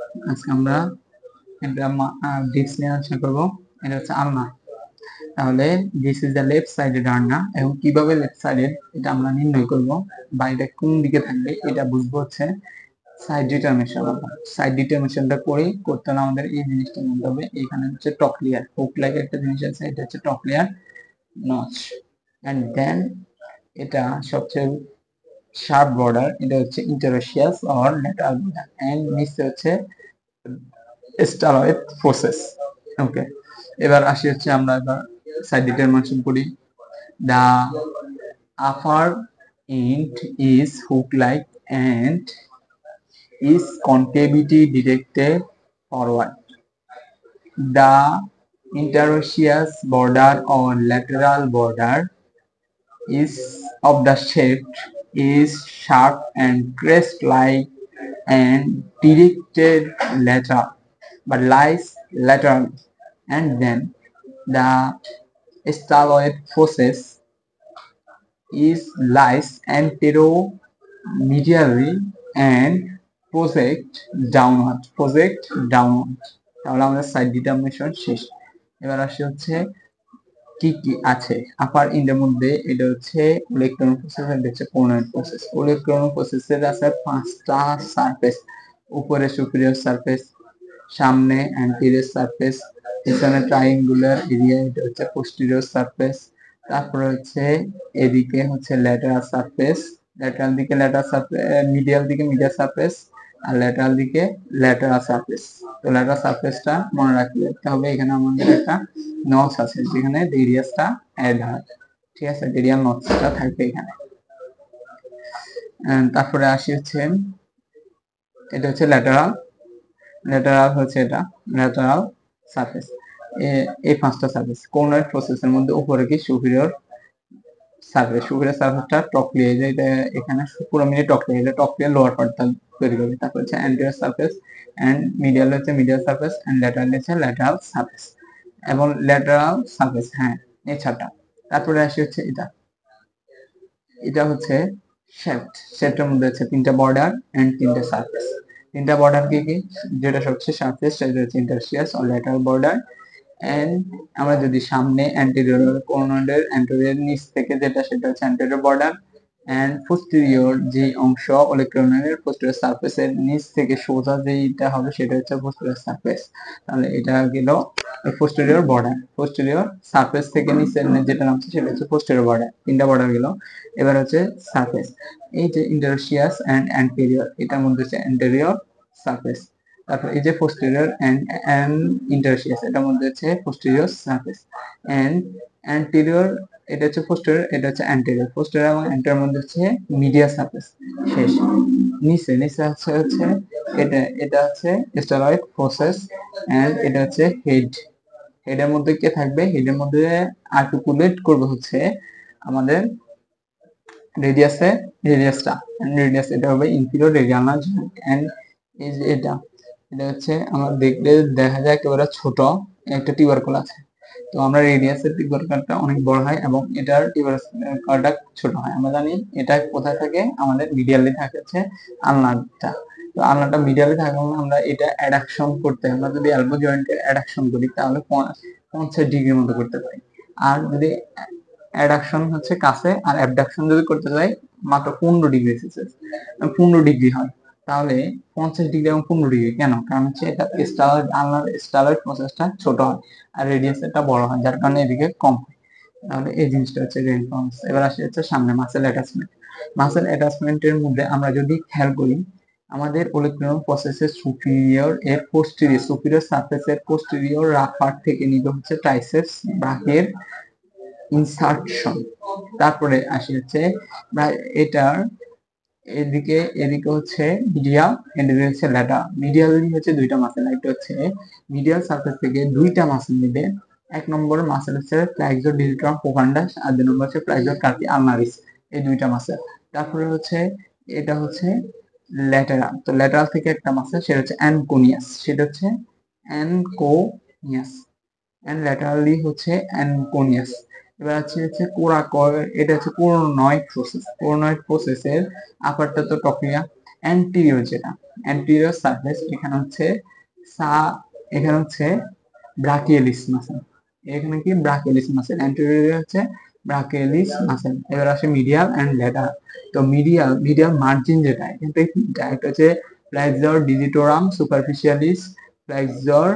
আজকে আমরা একটা ডিস্ক নিয়ে আলোচনা করবো। এটা হচ্ছে আলনা। তাহলে this is the left sided আলনা এবং কিভাবে লেফট সাইডেড এটা আমরা নির্ণয় করব বা এটা কোন দিকে থাকবে এটা বুঝবো হচ্ছে সাইড ডিটারমিনেশন। সাইড ডিটারমিনেশনটা করতে হলে আমাদের এই জিনিসটা জানতে হবে। এখানে হচ্ছে টপ লেয়ার, হুক লাইক একটা জিনিস আছে, এটা হচ্ছে top layer notch, and then এটা সবচেয়ে শার্প বর্ডার, এটা হচ্ছে interosseous or lateral border, and নিচে হচ্ছে স্টারয়েড প্রসেস। ওকে, এবার আসি হচ্ছে আমরা এবার সাইড ডিটারমিনেশন করি। The upper end is hook-like and is concavity directed forward. The interosseous border or lateral border is of the shaft is sharp and crest-like and directed lateral, but lies laterally, and then the styloid process is lies anteromedially and project downward। তাহলে আমাদের side determination শেষ। এবার আসি হচ্ছে কি কি আছে আপার ইন্ডের মধ্যে। এটা হচ্ছে ইলেকট্রনিক প্রসেস, এটা হচ্ছে কোনোয়েড প্রসেস। ইলেকট্রনিক প্রসেসের আছে 5টা সারফেস: উপরে সুপিরিয়র সারফেস, সামনে অ্যান্টিরিয়র সারফেস, পিছনে ট্রায়াঙ্গুলার এরিয়া, এটা হচ্ছে পোস্টেরিয়র সারফেস। তারপরে হচ্ছে এদিকে হচ্ছে ল্যাটারাল সারফেস, ল্যাটারাল দিকে ল্যাটারাল সারফেস, মিডিয়াল দিকে মিডিয়াল সারফেস, আর ল্যাটারাল দিকে ল্যাটারাল সারফেস। তো ল্যাটারাল সারফেসটা মনে রাখতে হবে। এখানে আমাদের একটা নচ আছে যেখানে রেডিয়াসটা অ্যাড হয়, ঠিক আছে, রেডিয়াল নচটা থাকবে এখানে। তারপরে আসি হচ্ছে এটা হচ্ছে ল্যাটারাল, ল্যাটারাল হচ্ছে এটা ল্যাটারাল সারফেস। এই 5টা সারফেস কোনোয়েড প্রসেসের মধ্যে উপরে কি সুপিরিয়র সারফেস, সুপিরিয়র সারফেসটা টপ লেয়ার, এটা এখানে পুরো মিলে টপ লেয়ার, এটা টপ লেয়ার লোয়ার পার্টটা তৈরি করবে। তারপর হচ্ছে অ্যান্টেরিয়র সারফেস এন্ড মিডিয়াল হচ্ছে মিডিয়াল সারফেস এন্ড ল্যাটারাল হচ্ছে ল্যাটারাল সারফেস এবং ল্যাটারাল সারফেস, হ্যাঁ এই 6টা। তারপরে আসি হচ্ছে এটা, এটা হচ্ছে শেফট। শেফটের মধ্যে হচ্ছে 3টা বর্ডার এন্ড 3টা সারফেস। 3টা বর্ডার কি কি? যেটা সবচেয়ে সারফেস সেটা হচ্ছে ইন্টারস্টিয়াস অর ল্যাটারাল বর্ডার। এন্ড আমরা যদি সামনে অ্যান্টেরিয়র কোনোয়েডের অ্যান্টেরিয়র নিচ থেকে যেটা সেটা হচ্ছে অ্যান্টেরিয়র বর্ডার, এন্ড পোস্টেরিয়র যে অংশ ওলেক্ট্রনের পোস্টেরিয়র সারফেসের নিচ থেকে সোজা যেটা হবে সেটা হচ্ছে পোস্টেরিয়র সারফেস। তাহলে এটা গেল পোস্টেরিয়র বর্ডার। পোস্টেরিয়র সারফেস থেকে নিচের যেটা নামছে সেটা হচ্ছে পোস্টেরিয়র বর্ডার। 3টা বর্ডার গেল। এবার হচ্ছে সারফেস, এই যে ইন্টারোশিয়াস এন্ড অ্যান্টেরিয়র, এটার মধ্যে হচ্ছে অ্যান্টেরিয়র সারফেস। তারপর এই যে পোস্টেরিয়র এন্ড ইন্টারোশিয়াস, এটার মধ্যে হচ্ছে পোস্টেরিয়র সারফেস। এন্ড অ্যান্টেরিয়র, এটা হচ্ছে পোস্টেরিয়র, এটা হচ্ছে অ্যান্টেরিয়র। পোস্টেরিয়র এবং অ্যান্টেরিয়র মধ্যে হচ্ছে মিডিয়াল সারফেস। শেষ নিচে নিচে হচ্ছে এটা, এটা হচ্ছে স্টেরয়েড প্রসেস এন্ড এটা হচ্ছে হেড। হেডের মধ্যে কে থাকবে? হেডের মধ্যে আর্টিকুলেট করবে হচ্ছে আমাদের রেডিয়াসে, রেডিয়াসটা রেডিয়াস, এটা হবে ইনফিরিয়র রেডিয়াল এন্ড এই যে এটা, এটা হচ্ছে আমার দেখলে দেখা যায় একেবারে ছোট একটা টিউবারকুল আছে। তো আমরা রেডিয়াসের টিউবারকুলটা অনেক বড় হয় এবং এটার টিউবারকুলটা ছোট হয়। আমরা জানি এটা কোথায় থাকে, আমাদের মিডিয়ালি থাকে হচ্ছে আলনাটা। তো আলনাটা মিডিয়ালি থাকে, আমরা এটা অ্যাডাকশন করতে, আমরা যদি এলবো জয়েন্টের অ্যাডাকশন করি তাহলে 50 ডিগ্রির মতো করতে পারি। আর যদি অ্যাডাকশন হচ্ছে কাছে আর অ্যাবডাকশন যদি করতে চাই মাত্র 15 ডিগ্রি সেলসিয়াস, 15 ডিগ্রি হয়। তাহলে 50 ডিগ্রি এবং 15 ডিগ্রি কেন? কারণ হচ্ছে এটা স্টারয়েড, আলনার স্টারয়েড প্রসেসটা ছোট হয় আর রেডিয়াসটা বড় হয়, যার কারণে এদিকে কম হয়। তাহলে এই জিনিসটা হচ্ছে রেনফর্মস। এবার আসে হচ্ছে সামনে মাসেল অ্যাটাচমেন্ট। মাসেল অ্যাটাচমেন্টের মধ্যে আমরা যদি খেয়াল করি, আমাদের ওলেক্ট্রন প্রসেসের সুপিরিয়র এর পোস্টেরিয়র, সুপিরিয়র সারফেসের পোস্টেরিয়র পার্ট থেকে নিবে হচ্ছে ট্রাইসেপস ব্রাকের ইনসার্টশন। তারপরে আসি হচ্ছে এটার এদিকে, এদিকে হচ্ছে মিডিয়াল, এদিকে হচ্ছে ল্যাটারাল। মিডিয়াল হচ্ছে 2টা মাসেল, একটা হচ্ছে মিডিয়াল সারফেস থেকে 2টা মাসেল নিবে। 1 নম্বর মাসেল হচ্ছে ফ্লাক্সো ডিলিটরাম প্রোফান্ডাস আর 2 নম্বর হচ্ছে ফ্লাক্সো কার্পি আলনারিস, এই 2টা মাসেল। তারপরে হচ্ছে এটা হচ্ছে ল্যাটারাল। তো ল্যাটারাল থেকে একটা মাসেল সেটা হচ্ছে অ্যানকোনিয়াস, সেটা হচ্ছে অ্যানকোনিয়াস এন্ড ল্যাটারালি হচ্ছে অ্যানকোনিয়াস। এবার হচ্ছে কোরাকয়, এটা হচ্ছে কোরনয়েড প্রসেস। কোরনয়েড প্রসেসের আপারটা তো টপিয়া অ্যান্টিরিয়র যেটা অ্যান্টিরিয়র সারফেস এখানে হচ্ছে ব্রাকিয়ালিস মাসেল। এখানে কি ব্রাকিয়ালিস মাসেল, অ্যান্টিরিয়র হচ্ছে ব্রাকিয়ালিস মাসেল। এবার আসে মিডিয়াল এন্ড ল্যাটারাল। তো মিডিয়াল মার্জিন যেটা এখান থেকে তিনটা, একটা হচ্ছে ফ্লেক্সর ডিজিটোরাম সুপারফিশিয়ালিস, ফ্লেক্সর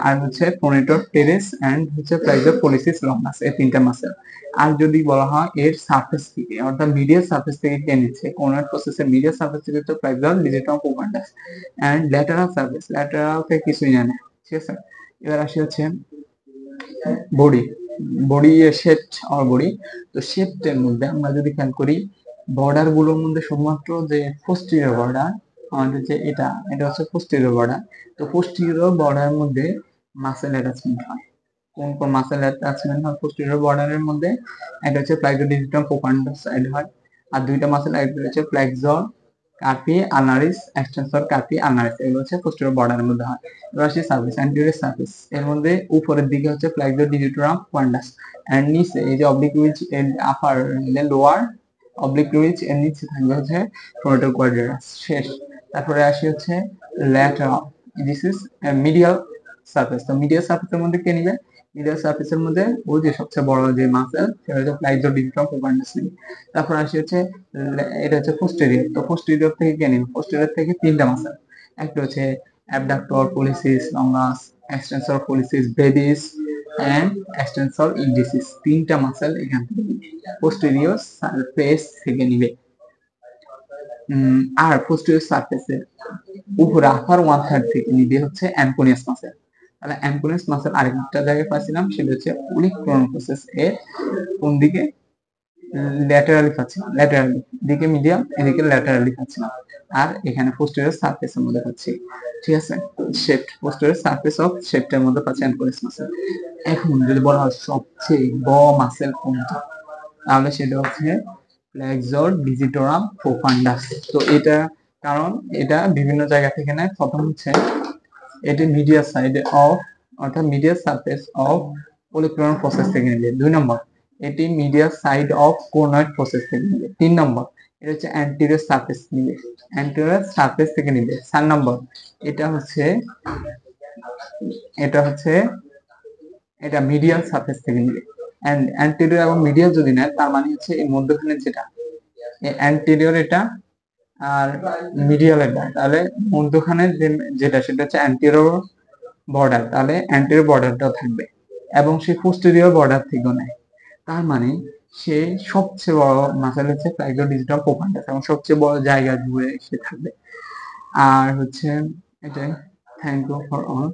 আর হচ্ছে প্রোনেটর টেরেস এন্ড হচ্ছে ফ্লেক্সর পলিসিস লংগাস, এই তিনটা মাসেল। আর যদি বলা হয় এর সারফেস থেকে অর্থাৎ মিডিয়াল সারফেস থেকে কে নিচ্ছে, কোনার প্রসেসের মিডিয়াল সারফেস থেকে তো flexor digitorum profundus and lateral থেকে কিছুই জানে, ঠিক আছে। এবার আসি হচ্ছে বডি বডি শেপ আর বডি। তো শেপটার মধ্যে আমরা যদি খেয়াল করি বর্ডার গুলোর মধ্যে শুধুমাত্র যে পোস্টেরিয়র বর্ডার আমাদের যে এটা হচ্ছে পোস্টেরিয়র বর্ডার। তো পোস্টেরিয়র বর্ডারের মধ্যে মাসেল অ্যাটাচমেন্ট হয়। কোন কোন মাসেল অ্যাটাচমেন্ট হয় পোস্টেরিয়র বর্ডারের মধ্যে? একটা হচ্ছে ফ্লেক্সর ডিজিটাম প্রোফান্ডাস সাইড হয়, আর দুইটা মাসেল, একটা হচ্ছে ফ্লেক্সর কার্পি আলনারিস, এক্সটেনসর কার্পি আলনারিস, এগুলো হচ্ছে পোস্টেরিয়র বর্ডারের মধ্যে হয়। এবার আসি সার্ভিস, অ্যান্টেরিয়র সার্ভিস। এর মধ্যে উপরের দিকে হচ্ছে ফ্লেক্সর ডিজিটাম প্রোফান্ডাস, এন্ড নিচে এই যে oblique ridge and upper lower oblique ridge এর নিচে থাকবে হচ্ছে ফ্রন্টাল কোয়াড্রান্স। শেষ। তারপরে আসি হচ্ছে lateral, this is medial surface. তো মিডিয়াল সারফেসের মধ্যে কে নিবে? মিডিয়াল সারফেসের মধ্যে ওই যে সবচেয়ে বড় যে মাসেল সেটা হচ্ছে ফ্লেক্সর ডিজিটাম প্রোফান্ডাস নিবে। তারপর আসি হচ্ছে এটা হচ্ছে পোস্টেরিয়র। তো পোস্টেরিয়র থেকে কে নিবে? পোস্টেরিয়র থেকে তিনটা মাসেল, একটা হচ্ছে abductor pollicis longus, extensor pollicis brevis and extensor indicis, তিনটা মাসেল এখান থেকে পোস্টেরিয়র সারফেস থেকে নিবে। আর পোস্টেরিয়র সারফেসের উপরে আপার ওয়ান থার্ড থেকে নিবে হচ্ছে অ্যানকোনিয়াস মাসেল। তাহলে অ্যানকোনিয়াস মাসেল আরেকটা জায়গায় পাচ্ছিলাম, সেটা হচ্ছে ওলিক প্রসেস এর কোন দিকে? ল্যাটারালি পাচ্ছিলাম, ল্যাটারালি দিকে মিডিয়াম, এদিকে ল্যাটারালি পাচ্ছিলাম। আর এখানে পোস্টেরিয়র সারফেসের মধ্যে পাচ্ছি, ঠিক আছে। শেফট পোস্টেরিয়র সারফেস অফ শেফটের মধ্যে পাচ্ছি অ্যানকোনিয়াস মাসেল। এখন যদি বলা হয় সবচেয়ে বড় মাসেল কোনটা, তাহলে সেটা হচ্ছে ফ্লেক্সর ডিজিটোরাম প্রোফান্ডাস। তো এটা কারণ এটা বিভিন্ন জায়গা থেকে নেয়। প্রথম হচ্ছে এটি মিডিয়াল সাইড অফ অর্থাৎ মিডিয়াল সারফেস অফ পলিক্লোরাম প্রসেস থেকে নিবে। 2 নম্বর, এটি মিডিয়াল সাইড অফ কোনয়েড প্রসেস থেকে নিবে। 3 নম্বর, এটা হচ্ছে অ্যান্টেরিয়র সারফেস নিবে, অ্যান্টেরিয়র সারফেস থেকে নিবে। 4 নম্বর, এটা হচ্ছে এটা মিডিয়াল সারফেস থেকে নিবে। এন্ড অ্যান্টেরিয়র এবং মিডিয়াল যদি নেয় তার মানে হচ্ছে এই মধ্যখানে যেটা অ্যান্টেরিয়র এটা আর মিডিয়াল এটা, তাহলে মধ্যখানে যেটা সেটা হচ্ছে অ্যান্টেরিয়র বর্ডার, তাহলে অ্যান্টেরিয়র বর্ডারটাও থাকবে এবং সে পোস্টেরিয়র বর্ডার থেকেও নেয়। তার মানে সে সবচেয়ে বড় মাসেল হচ্ছে ফ্লেক্সর ডিজিটাম প্রোফান্ডাস এবং সবচেয়ে বড় জায়গা জুড়ে সে থাকবে। আর হচ্ছে এটাই। Thank you for all.